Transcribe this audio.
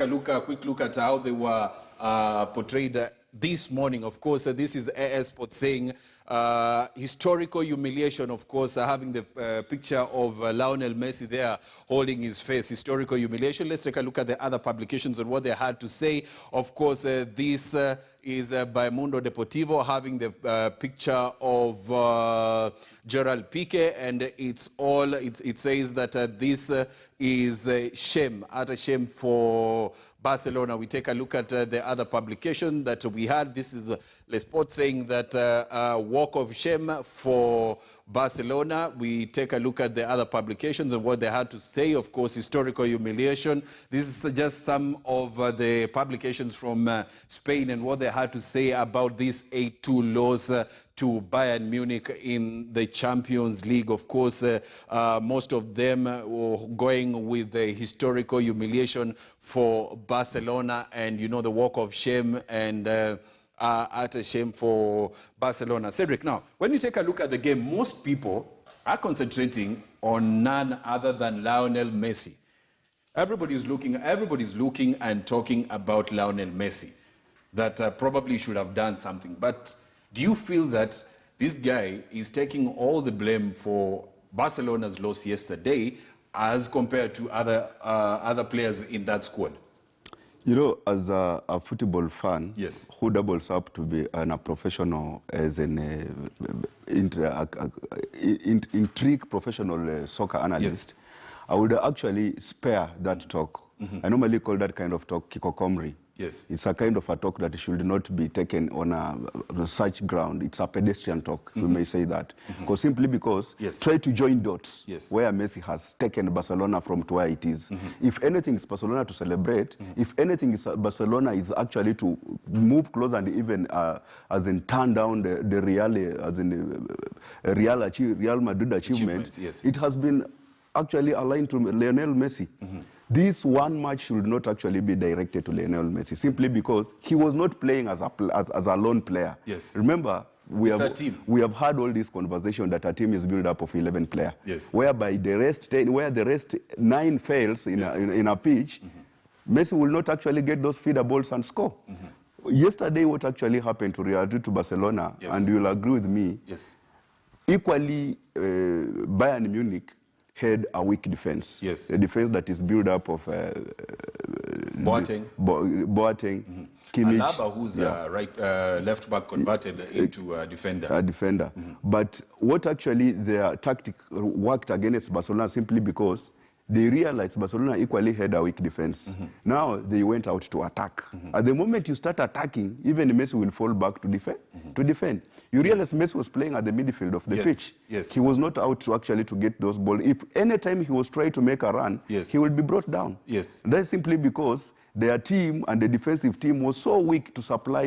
A quick look at how they were portrayed this morning. Of course, this is AS Sports saying historical humiliation, of course, having the picture of Lionel Messi there holding his face. Historical humiliation. Let's take a look at the other publications and what they had to say. Of course, this is by Mundo Deportivo having the picture of Gerald Piqué, and it says that this is a shame, utter shame for Barcelona. We take a look at the other publication that we had. This is Le Sport saying that walk of shame for Barcelona. We take a look at the other publications and what they had to say. Of course, historical humiliation. This is just some of the publications from Spain and what they had to say about this 8-2 loss to Bayern Munich in the Champions League. Of course, most of them were going with the historical humiliation for Barcelona and, you know, the walk of shame and utter shame for Barcelona. Cedric, now, when you take a look at the game, most people are concentrating on none other than Lionel Messi. Everybody's looking and talking about Lionel Messi, that probably should have done something. But do you feel that this guy is taking all the blame for Barcelona's loss yesterday as compared to other players in that squad? You know, as a football fan, yes, who doubles up to be a professional as an intrigue professional soccer analyst, yes, I would actually spare that talk. I normally call that kind of talk kikokomri. Yes. It's a kind of a talk that should not be taken on a research ground. It's a pedestrian talk, if you may say that. Simply because yes, try to join dots, yes, where Messi has taken Barcelona from to where it is. If anything, it's Barcelona to celebrate. If anything, is Barcelona is actually to move closer and even as in turn down the Real, as in Real Madrid achievement. Yes. It has been actually aligned to Lionel Messi. This one match should not actually be directed to Lionel Messi, simply because he was not playing as a lone player. Yes. Remember, we have had all this conversation that a team is built up of 11 players. Yes. Whereby the rest 10, where the rest 9 fails in, yes, in a pitch, Messi will not actually get those feeder balls and score. Yesterday, what actually happened to Real to Barcelona, yes, and you'll agree with me, yes, equally Bayern Munich had a weak defense. Yes. A defense that is built up of Boateng, Kimmich. Alaba, who's left back converted into a defender. A defender. But what actually their tactic worked against Barcelona simply because they realized Barcelona equally had a weak defense. Now they went out to attack. At the moment you start attacking, even Messi will fall back to defend. You realize Messi was playing at the midfield of the pitch. Yes. He was not out to actually to get those balls. If any time he was trying to make a run, he will be brought down. Yes. That's simply because their team and the defensive team was so weak to supply